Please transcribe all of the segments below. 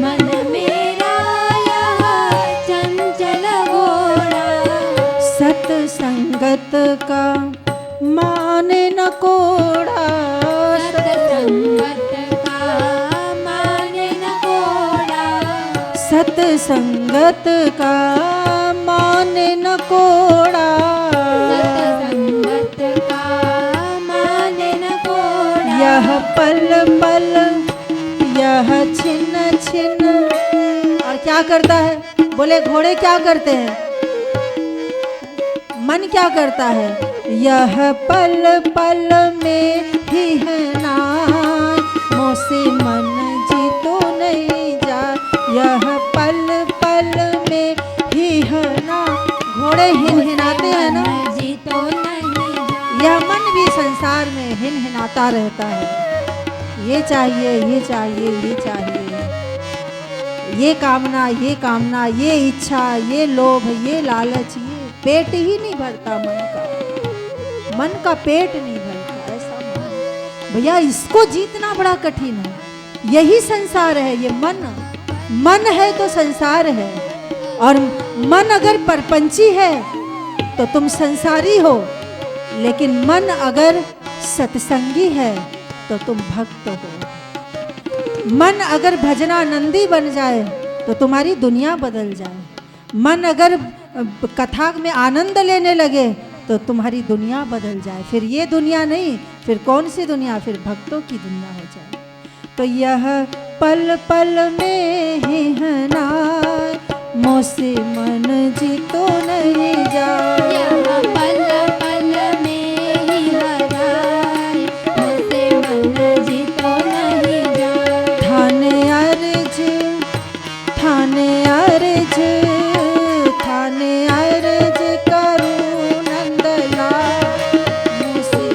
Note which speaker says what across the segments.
Speaker 1: मन मेरा यह चंचल घोड़ा।
Speaker 2: सतसंगत का माने न कोड़ा,
Speaker 1: सतसंगत का माने न कोड़ा।
Speaker 2: सतसंगत का माने न कोड़ा।
Speaker 1: सतसंगत का माने न कोड़ा।
Speaker 2: यह पल पल यह छिन छिन। और क्या करता है? बोले घोड़े क्या करते हैं? मन क्या करता है? यह पल पल में ही है ना, मोसे मन जीतो नहीं जा। यह पल पल में ही है ना। घोड़े हिनहिनाते हैं ना,
Speaker 1: जीतो नहीं जा।
Speaker 2: यह मन भी संसार में हिनहिनाता रहता है। ये चाहिए, ये चाहिए, ये चाहिए, ये कामना, ये कामना, ये इच्छा, ये लोभ, ये लालच, ये पेट ही नहीं भरता मन का। मन का पेट नहीं भरता ऐसा मन। भैया इसको जीतना बड़ा कठिन है। यही संसार है, ये मन। मन है तो संसार है, और मन अगर परपंची है तो तुम संसारी हो, लेकिन मन अगर सत्संगी है तो तुम भक्त हो। मन अगर भजनानंदी बन जाए तो तुम्हारी दुनिया बदल जाए। मन अगर कथा में आनंद लेने लगे तो तुम्हारी दुनिया बदल जाए। फिर ये दुनिया नहीं, फिर कौन सी दुनिया? फिर भक्तों की दुनिया हो जाए। तो यह पल पल में ही है ना, मोसे मन जीतो नहीं जा।
Speaker 1: यह पल पल में ही हराए, मोसे मन जीतो नहीं जा।
Speaker 2: थाने अर्ज, थाने अर्ज, थाने अर्ज करूं नंदलाल, मोसे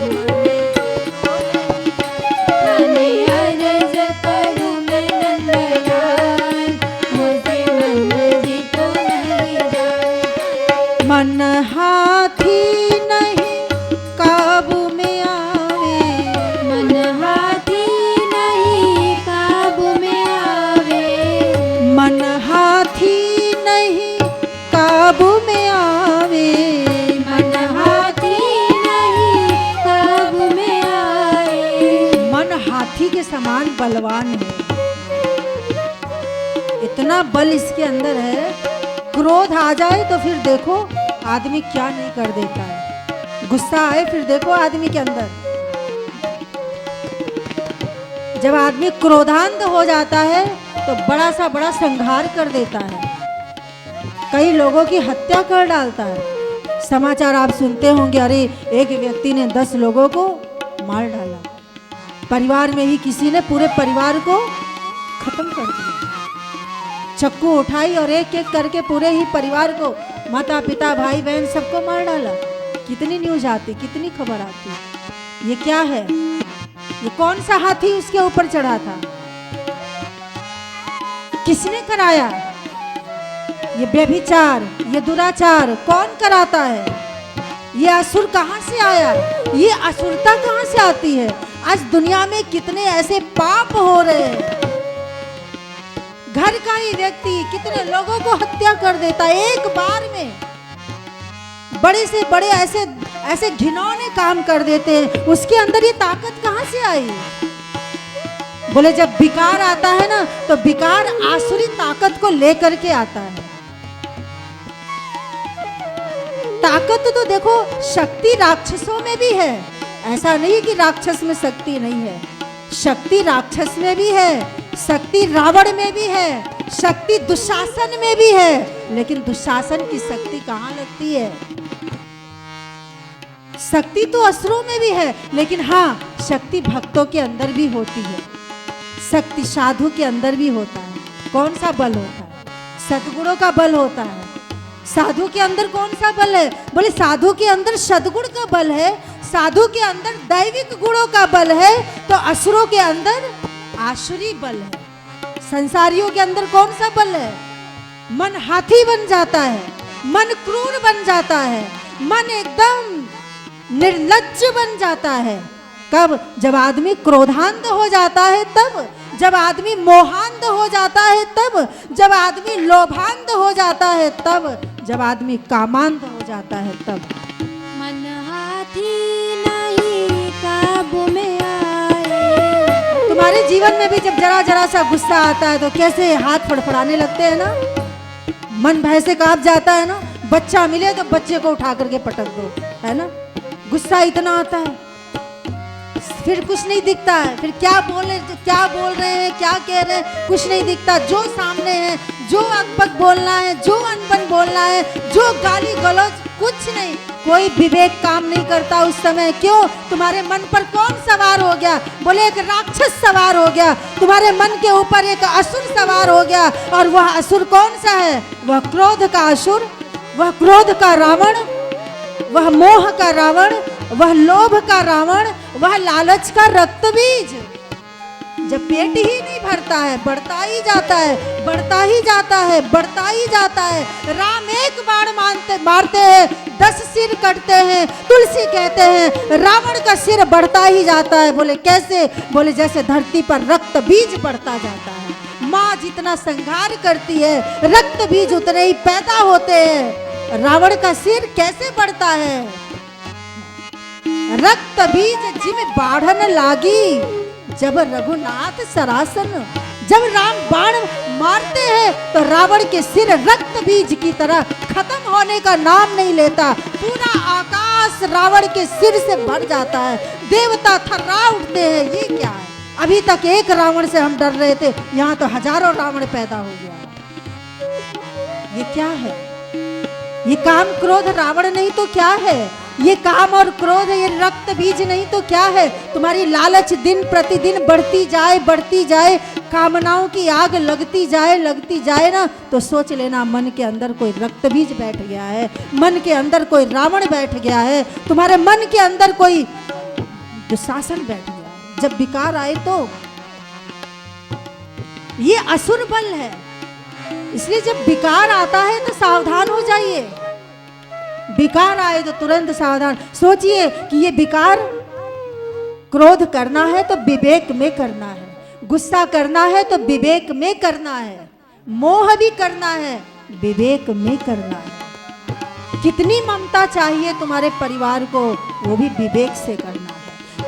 Speaker 1: थाने अर्ज करूं मैं नंदलाल, मोसे मन जीतो नहीं जा।
Speaker 2: मन हाथी नहीं काबू में आवे,
Speaker 1: मन हाथी नहीं काबू में आवे।
Speaker 2: मन हाथी नहीं काबू में आवे।
Speaker 1: मन हाथी नहीं काबू में आए।
Speaker 2: मन हाथी के समान बलवान है, इतना बल इसके अंदर है। क्रोध आ जाए तो फिर देखो आदमी क्या नहीं कर देता है। गुस्सा आए फिर देखो आदमी के अंदर, जब आदमी क्रोधांत हो जाता है तो बड़ा सा बड़ा संहार कर देता है, कई लोगों की हत्या कर डालता है। समाचार आप सुनते होंगे, अरे एक व्यक्ति ने 10 लोगों को मार डाला, परिवार में ही किसी ने पूरे परिवार को खत्म कर दिया। चक्कू उठाई और एक एक करके पूरे ही परिवार को, माता पिता भाई बहन सबको मार डाला। कितनी न्यूज आती, कितनी खबर आती। ये क्या है? ये कौन सा हाथी उसके ऊपर चढ़ा था? किसने कराया? ये व्यभिचार, ये दुराचार कौन कराता है? ये असुर कहाँ से आया? ये असुरता कहाँ से आती है? आज दुनिया में कितने ऐसे पाप हो रहे हैं। घर का ही व्यक्ति कितने लोगों को हत्या कर देता है एक बार में। बड़े से बड़े ऐसे ऐसे घिनौने काम कर देते हैं। उसके अंदर ये ताकत कहाँ से आई? बोले जब विकार आता है ना, तो विकार आसुरी ताकत को लेकर के आता है। ताकत तो देखो शक्ति राक्षसों में भी है, ऐसा नहीं कि राक्षस में शक्ति नहीं है। शक्ति राक्षस में भी है, शक्ति रावण में भी है, शक्ति दुशासन में भी है। लेकिन दुशासन की शक्ति कहाँ लगती है? शक्ति तो असुरों में भी है, लेकिन हाँ शक्ति भक्तों के अंदर भी होती है, शक्ति साधु के अंदर भी होता है। कौन सा बल होता है? सद्गुणों का बल होता है। साधु के अंदर कौन सा बल है? बोले साधु के अंदर सद्गुण का बल है, साधु के अंदर दैविक गुणों का बल है, तो असुरों के अंदर आसुरी बल है। संसारियों के अंदर कौन सा बल है? मन हाथी बन जाता है, मन क्रूर बन जाता है, मन एकदम निर्लज्ज बन जाता है। कब? जब आदमी क्रोधांत हो जाता है तब। जब आदमी मोहांध हो जाता है तब, जब आदमी लोभांध हो जाता है तब, जब आदमी कामांध हो जाता है तब।
Speaker 1: मन हाथी नहीं काबू में आए।
Speaker 2: तुम्हारे जीवन में भी जब जरा जरा सा गुस्सा आता है तो कैसे हाथ फड़फड़ाने लगते हैं ना, मन भय से कांप जाता है ना। बच्चा मिले तो बच्चे को उठा करके पटक दो, है ना। गुस्सा इतना आता है, फिर कुछ नहीं दिखता है, फिर क्या बोल रहे हैं, क्या कह रहे हैं, कुछ नहीं दिखता। जो सामने है, जो अकबक बोलना है, जो अनबन बोलना है, जो गाली गलौज, कुछ नहीं, कोई विवेक काम नहीं करता उस समय। क्यों? तुम्हारे मन पर कौन सवार हो गया? बोले एक राक्षस सवार हो गया, तुम्हारे मन के ऊपर एक असुर सवार हो गया। और वह असुर कौन सा है? वह क्रोध का असुर, वह क्रोध का रावण, वह मोह का रावण, वह लोभ का रावण, वह लालच का रक्त बीज। जब पेट ही नहीं भरता है, बढ़ता ही जाता है, बढ़ता ही जाता है, बढ़ता ही जाता है। राम एक बाण मारते हैं, 10 सिर कटते हैं। तुलसी कहते हैं रावण का सिर बढ़ता ही जाता है। बोले कैसे? बोले जैसे धरती पर रक्त बीज बढ़ता जाता है। माँ जितना संहार करती है, रक्त बीज उतने ही पैदा होते हैं। रावण का सिर कैसे बढ़ता है? रक्त बीज जिम बाढ़न लागी, जब रघुनाथ सरासन। जब राम बाण मारते हैं तो रावण के सिर रक्त बीज की तरह खत्म होने का नाम नहीं लेता। पूरा आकाश रावण के सिर से भर जाता है, देवता थर्रा उठते हैं। ये क्या है? अभी तक एक रावण से हम डर रहे थे, यहाँ तो हजारों रावण पैदा हो गया। ये क्या है? ये काम क्रोध रावण नहीं तो क्या है? ये काम और क्रोध, ये रक्त बीज नहीं तो क्या है? तुम्हारी लालच दिन प्रतिदिन बढ़ती जाए, कामनाओं की आग लगती जाए ना, तो सोच लेना मन के अंदर कोई रक्त बीज बैठ गया है, मन के अंदर कोई रावण बैठ गया है, तुम्हारे मन के अंदर कोई दुशासन बैठ गया है। जब विकार आए तो ये असुर बल है। इसलिए जब विकार आता है तो सावधान हो जाइए। विकार आए तो तुरंत सावधान। सोचिए कि ये विकार, क्रोध करना है तो विवेक में करना है, गुस्सा करना है तो विवेक में करना है, मोह भी करना है, विवेक में करना है। कितनी ममता चाहिए तुम्हारे परिवार को, वो भी विवेक से करना है।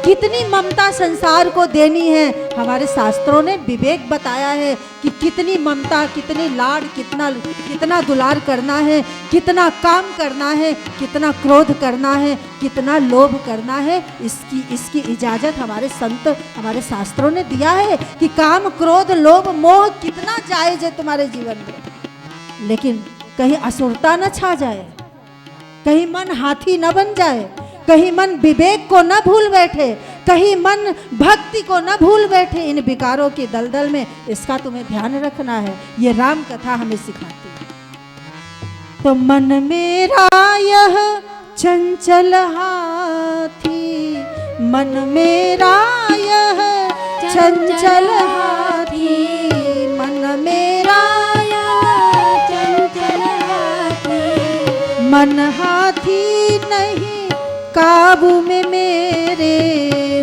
Speaker 2: कितनी ममता संसार को देनी है, हमारे शास्त्रों ने विवेक बताया है कि कितनी ममता, कितनी लाड, कितना दुलार करना है, कितना काम करना है, कितना क्रोध करना है, कितना लोभ करना है। इसकी इजाजत हमारे संत, हमारे शास्त्रों ने दिया है कि काम, क्रोध, लोभ, मोह कितना जायज है तुम्हारे जीवन में। लेकिन कहीं असुरता न छा जाए, कहीं मन हाथी न बन जाए, कहीं मन विवेक को न भूल बैठे, कहीं मन भक्ति को न भूल बैठे। इन विकारों की दलदल में इसका तुम्हें ध्यान रखना है। ये राम कथा हमें सिखाती है। तो मन मेरा यह चंचल हाथी, मन मेरा यह चंचल हाथी, मन मेरा
Speaker 1: यह चंचल हाथी।
Speaker 2: मन हाथी नहीं काबू में मेरे,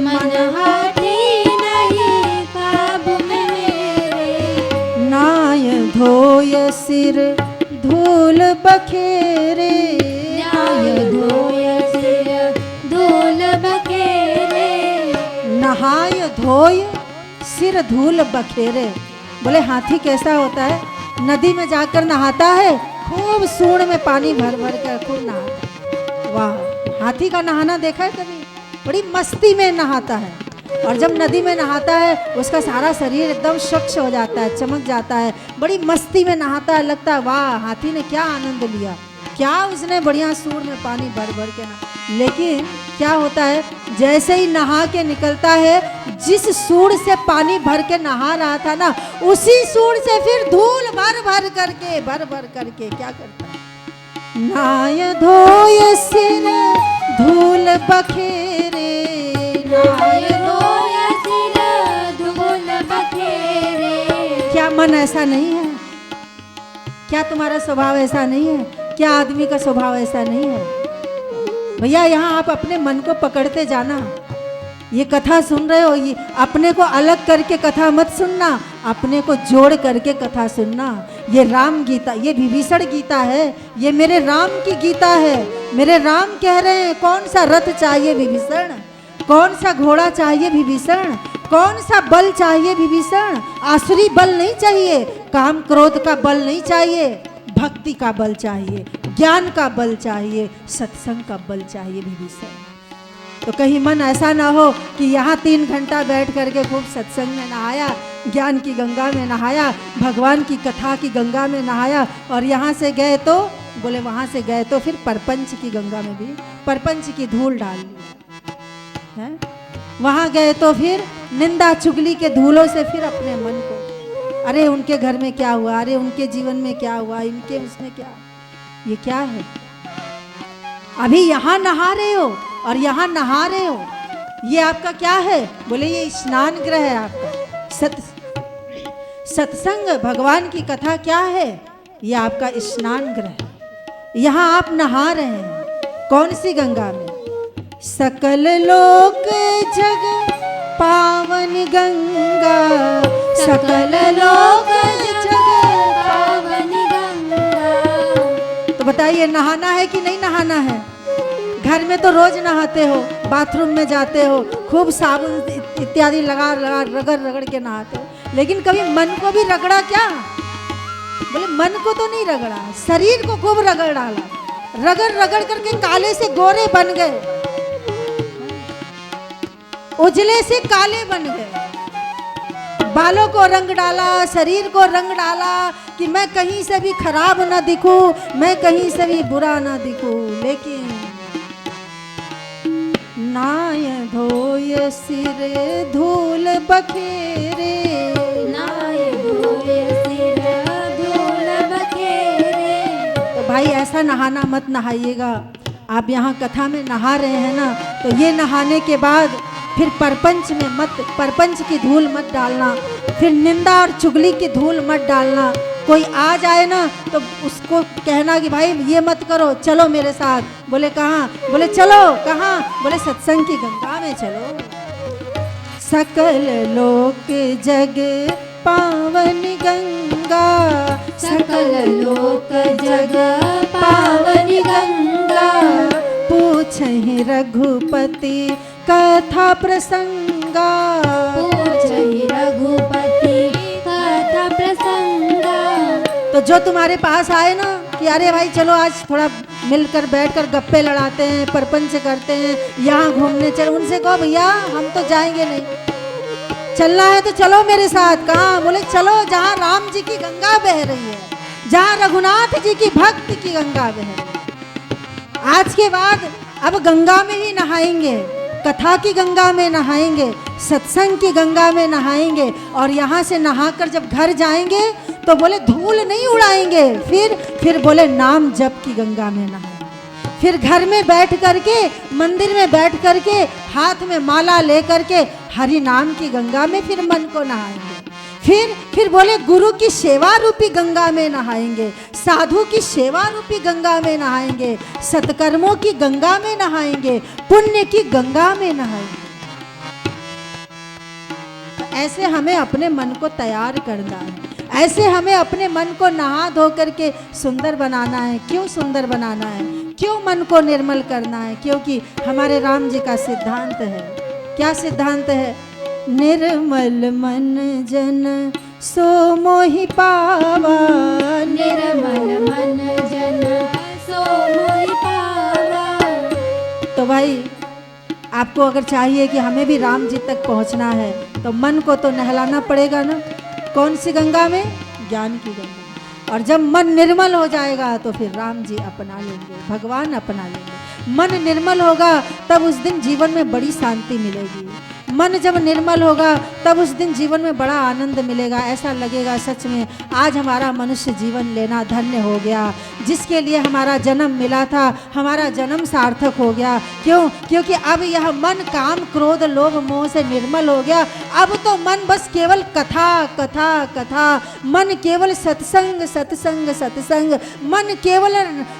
Speaker 1: मन हाथी नहीं काबू में मेरे।
Speaker 2: नाय धोय सिर धूल बखेरे,
Speaker 1: नाय धोय सिर धूल बखेरे।
Speaker 2: नहाय धोय सिर धूल बखेरे। बोले हाथी कैसा होता है? नदी में जाकर नहाता है, खूब सूंड में पानी भर भर कर खूब नहाता है। वाह, हाथी का नहाना देखा है कभी? बड़ी मस्ती में नहाता है। और जब नदी में नहाता है उसका सारा शरीर एकदम स्वच्छ हो जाता है, चमक जाता है, बड़ी मस्ती में नहाता है। लगता है वाह, हाथी ने क्या आनंद लिया, क्या उसने बढ़िया सूंड में पानी भर भर के नहा। लेकिन क्या होता है, जैसे ही नहा के निकलता है, जिस सूंड से पानी भर के नहा रहा था ना, उसी सूंड से फिर धूल भर भर करके क्या करता है? नाय धोय सिर धूल बखेरे,
Speaker 1: नाय धोय सिर धूल बखेरे।
Speaker 2: क्या मन ऐसा नहीं है? क्या तुम्हारा स्वभाव ऐसा नहीं है? क्या आदमी का स्वभाव ऐसा नहीं है? भैया यहाँ आप अपने मन को पकड़ते जाना, ये कथा सुन रहे हो, ये अपने को अलग करके कथा मत सुनना, अपने को जोड़ करके कथा सुनना। ये राम गीता, ये विभीषण गीता है, ये मेरे राम की गीता है। मेरे राम कह रहे हैं कौन सा रथ चाहिए विभीषण, कौन सा घोड़ा चाहिए विभीषण, कौन सा बल चाहिए विभीषण। आसुरी बल नहीं चाहिए, काम क्रोध का बल नहीं चाहिए, भक्ति का बल चाहिए, ज्ञान का बल चाहिए, सत्संग का बल चाहिए विभीषण। तो कहीं मन ऐसा ना हो कि यहाँ 3 घंटा बैठ करके खूब सत्संग में नहाया, ज्ञान की गंगा में नहाया, भगवान की कथा की गंगा में नहाया, और यहाँ से गए तो बोले वहाँ से गए तो फिर परपंच की गंगा में भी परपंच की धूल डाल ली है। वहाँ गए तो फिर निंदा चुगली के धूलों से फिर अपने मन को, अरे उनके घर में क्या हुआ, अरे उनके जीवन में क्या हुआ, इनके उसमें क्या, ये क्या है। अभी यहाँ नहा रहे हो और यहाँ नहा रहे हो, ये आपका क्या है, बोले ये स्नान ग्रह है आपका। सत्संग भगवान की कथा क्या है, ये आपका स्नान ग्रह है। यहाँ आप नहा रहे हैं कौन सी गंगा में, सकल लोक जग पावन गंगा, सकल लोक जग
Speaker 1: पावन गंगा।
Speaker 2: तो बताइए नहाना है कि नहीं नहाना है। घर में तो रोज नहाते हो, बाथरूम में जाते हो, खूब साबुन इत्यादि लगा लगा रगड़ रगड़ के नहाते हो, लेकिन कभी मन को भी रगड़ा क्या, बोले मन को तो नहीं रगड़ा, शरीर को खूब रगड़ डाला, रगड़ रगड़ करके काले से गोरे बन गए, उजले से काले बन गए। बालों को रंग डाला, शरीर को रंग डाला कि मैं कहीं से भी खराब ना दिखूं, मैं कहीं से भी बुरा ना दिखूं, लेकिन नाय धोय सिर धूल बखेरे,
Speaker 1: नाय धोय सिर धूल बखेरे।
Speaker 2: तो भाई ऐसा नहाना मत नहाइएगा। आप यहाँ कथा में नहा रहे हैं ना, तो ये नहाने के बाद फिर परपंच में मत, परपंच की धूल मत डालना, फिर निंदा और चुगली की धूल मत डालना। कोई आ जाए ना तो उसको कहना कि भाई ये मत करो, चलो मेरे साथ। बोले कहाँ, बोले चलो कहाँ, बोले सत्संग की गंगा में चलो। सकल लोक जग पावन गंगा,
Speaker 1: सकल लोक जग पावन गंगा।
Speaker 2: पूछहि रघुपति कथा प्रसंगा,
Speaker 1: पूछहि रघुपति कथा प्रसंगा।
Speaker 2: तो जो तुम्हारे पास आए ना कि अरे भाई चलो आज थोड़ा मिलकर बैठकर गप्पे लड़ाते हैं, परपंच करते हैं, यहाँ घूमने चलो, उनसे कहो भैया हम तो जाएंगे नहीं, चलना है तो चलो मेरे साथ। कहाँ, बोले चलो जहाँ राम जी की गंगा बह रही है, जहाँ रघुनाथ जी की भक्त की गंगा बह रही है। आज के बाद अब गंगा में ही नहाएंगे, कथा की गंगा में नहाएंगे, सत्संग की गंगा में नहाएंगे, और यहाँ से नहाकर जब घर जाएंगे तो बोले धूल नहीं उड़ाएंगे, फिर बोले नाम जप की गंगा में नहाएंगे। फिर घर में बैठ करके, मंदिर में बैठ करके, हाथ में माला ले करके हरि नाम की गंगा में फिर मन को नहाएंगे। फिर बोले गुरु की सेवा रूपी गंगा में नहाएंगे, साधु की सेवा रूपी गंगा में नहाएंगे, सत्कर्मों की गंगा में नहाएंगे, पुण्य की गंगा में नहाएंगे। ऐसे हमें अपने मन को तैयार करना है, ऐसे हमें अपने मन को नहा धो करके सुंदर बनाना है। क्यों सुंदर बनाना है, क्यों मन को निर्मल करना है, क्योंकि हमारे राम जी का सिद्धांत है। क्या सिद्धांत है, निर्मल मन जन सो मोहि पावा,
Speaker 1: निर्मल मन जन सो मोहि पावा।
Speaker 2: तो भाई आपको अगर चाहिए कि हमें भी राम जी तक पहुंचना है तो मन को तो नहलाना पड़ेगा ना। कौन सी गंगा में, ज्ञान की गंगा। और जब मन निर्मल हो जाएगा तो फिर राम जी अपना लेंगे, भगवान अपना लेंगे। मन निर्मल होगा तब उस दिन जीवन में बड़ी शांति मिलेगी। मन जब निर्मल होगा तब उस दिन जीवन में बड़ा आनंद मिलेगा। ऐसा लगेगा सच में आज हमारा मनुष्य जीवन लेना धन्य हो गया, जिसके लिए हमारा जन्म मिला था हमारा जन्म सार्थक हो गया। क्यों, क्योंकि अब यह मन काम क्रोध लोभ मोह से निर्मल हो गया। अब तो मन बस केवल कथा कथा कथा, मन केवल सत्संग सत्संग सत्संग, मन केवल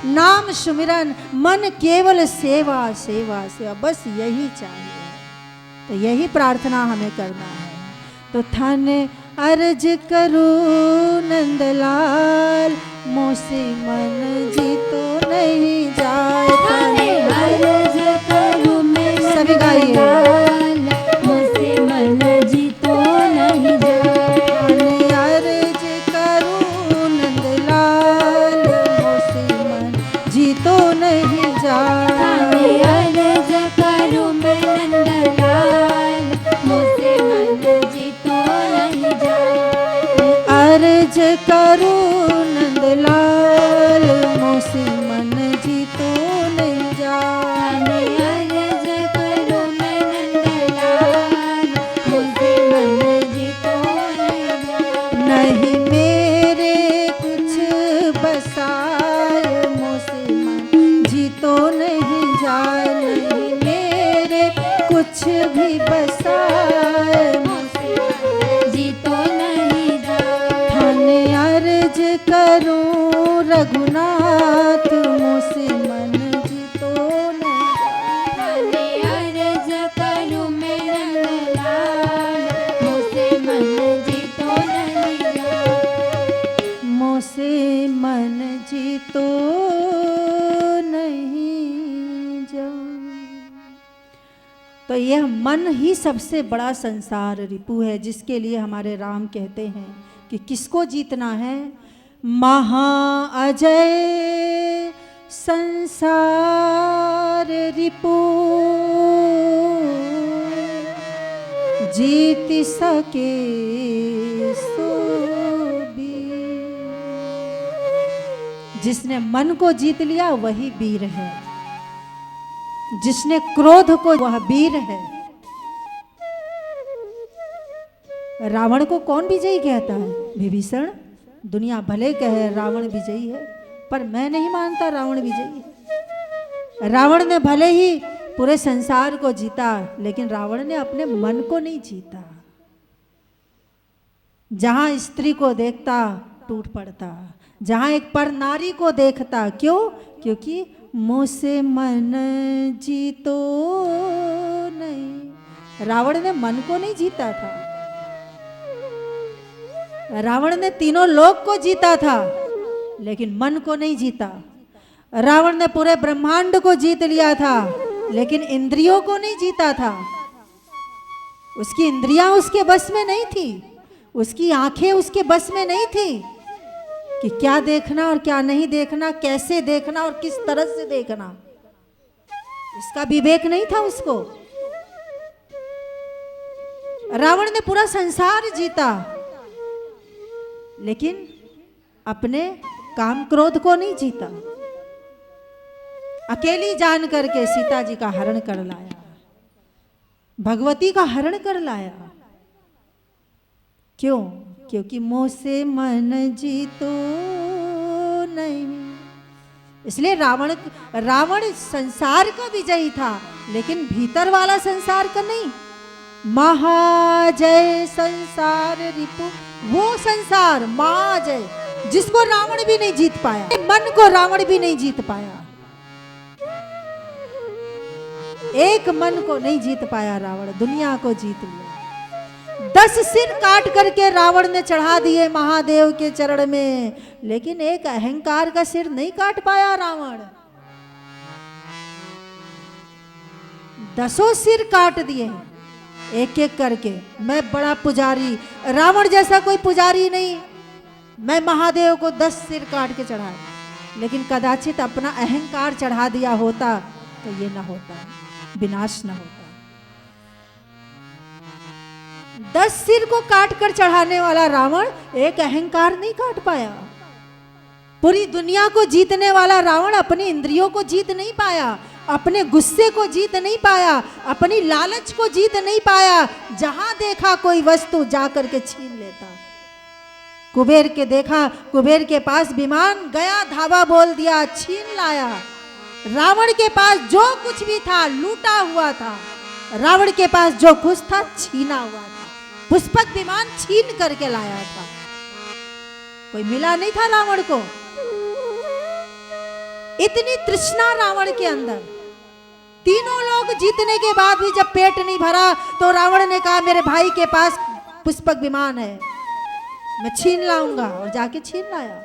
Speaker 2: नाम सुमिरन, मन केवल सेवा सेवा सेवा, बस यही चाहिए। तो यही प्रार्थना हमें करना है। तो थाने अर्ज करूं नंदलाल, मोसे मन जीतो नहीं जाए।
Speaker 1: थाने अर्ज करूं मैं
Speaker 2: सभी गाइए।
Speaker 1: नंदलाल, मुझसे मन जीतो नहीं जाए।
Speaker 2: थाने अर्ज करूं नंदलाल, मोसे मन जीतो नहीं जाए।
Speaker 1: थाने अर्ज करूं मैं नंदलाल, मुझसे मन जीतो नहीं जाए।
Speaker 2: अर्ज करूं नंदलाल, मोसे मन जीतो नहीं जाए।
Speaker 1: थाने अर्ज करूं मैं नंदलाल, मुझसे मन जीतो नहीं जाए।
Speaker 2: नहीं मेरे कुछ बसाए, मोसे मन जीतो नहीं जाए। नहीं मेरे कुछ भी बसाए,
Speaker 1: मुझसे मन जीतो नहीं जाए।
Speaker 2: थाने अर्ज करूं रघुनाथ, मोसे मन जीतो नहीं जाए।
Speaker 1: थाने अर्ज करूं मैं नंदलाल, मुझसे मन जीतो नहीं जाए।
Speaker 2: मोसे मन जीतो नहीं जाए। तो यह मन ही सबसे बड़ा संसार रिपु है, जिसके लिए हमारे राम कहते हैं कि किसको जीतना है? महाअजय संसार रिपु, जीत सके सो वीर। जिसने मन को जीत लिया वही वीर है, जिसने क्रोध को वह वीर है। रावण को कौन विजयी कहता है? विभीषण। दुनिया भले कहे रावण विजयी है, पर मैं नहीं मानता रावण विजयी है। रावण ने भले ही पूरे संसार को जीता, लेकिन रावण ने अपने मन को नहीं जीता। जहां स्त्री को देखता टूट पड़ता, जहां एक पर नारी को देखता, क्यों? क्योंकि मुझसे मन जीतो नहीं। रावण ने मन को नहीं जीता था, रावण ने तीनों लोक को जीता था, लेकिन मन को नहीं जीता। रावण ने पूरे ब्रह्मांड को जीत लिया था, लेकिन इंद्रियों को नहीं जीता था। उसकी इंद्रियां उसके बस में नहीं थी, उसकी आंखें उसके बस में नहीं थी कि क्या देखना और क्या नहीं देखना, कैसे देखना और किस तरह से देखना। इसका विवेक नहीं था उसको। रावण ने पूरा संसार जीता, लेकिन अपने काम क्रोध को नहीं जीता। अकेली जान करके सीता जी का हरण कर लाया, भगवती का हरण कर लाया। क्यों? क्योंकि मुझसे मन जीतो नहीं। इसलिए रावण संसार का विजयी था, लेकिन भीतर वाला संसार का नहीं। महाजय संसार रिपु, वो संसार महाजय जिसको रावण भी नहीं जीत पाया, मन को रावण भी नहीं जीत पाया। एक मन को नहीं जीत पाया रावण, दुनिया को जीत लिया। 10 सिर काट करके रावण ने चढ़ा दिए महादेव के चरण में, लेकिन एक अहंकार का सिर नहीं काट पाया रावण। 10 सिर काट दिए एक एक करके। मैं बड़ा पुजारी, रावण जैसा कोई पुजारी नहीं, मैं महादेव को 10 सिर काट के चढ़ाया। लेकिन कदाचित अपना अहंकार चढ़ा दिया होता तो ये ना होता, विनाश ना होता। 10 सिर को काट कर चढ़ाने वाला रावण एक अहंकार नहीं काट पाया। पूरी दुनिया को जीतने वाला रावण अपनी इंद्रियों को जीत नहीं पाया, अपने गुस्से को जीत नहीं पाया, अपनी लालच को जीत नहीं पाया। जहां देखा कोई वस्तु जाकर के छीन लेता। कुबेर के देखा, कुबेर के पास विमान गया, धावा बोल दिया, छीन लाया। रावण के पास जो कुछ भी था लूटा हुआ था, रावण के पास जो कुछ था छीना हुआ था। पुष्पक विमान छीन करके लाया था, कोई मिला नहीं था रावण को। इतनी तृष्णा रावण के अंदर, तीनों लोग जीतने के बाद भी जब पेट नहीं भरा तो रावण ने कहा मेरे भाई के पास पुष्पक विमान है, मैं छीन लाऊंगा, और जाके छीन लाया।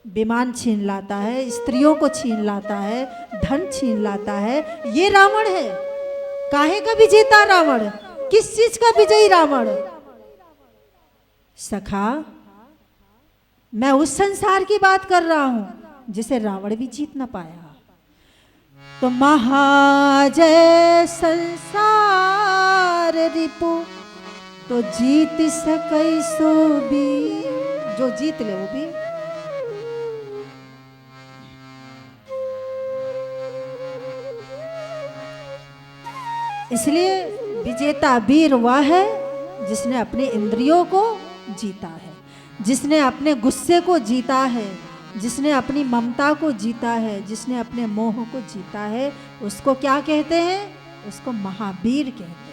Speaker 2: विमान छीन लाता है, स्त्रियों को छीन लाता है, धन छीन लाता है। ये रावण है। काहे का विजेता रावण, किस चीज का विजयी रावण? सखा, मैं उस संसार की बात कर रहा हूं जिसे रावण भी जीत न पाया। तो महाजय संसार रिपु, तो जीत सकई सो भी, जो जीत ले वो भी। इसलिए विजेता वीर वह है जिसने अपने इंद्रियों को जीता है, जिसने अपने गुस्से को जीता है, जिसने अपनी ममता को जीता है, जिसने अपने मोह को जीता है। उसको क्या कहते हैं? उसको महावीर कहते हैं।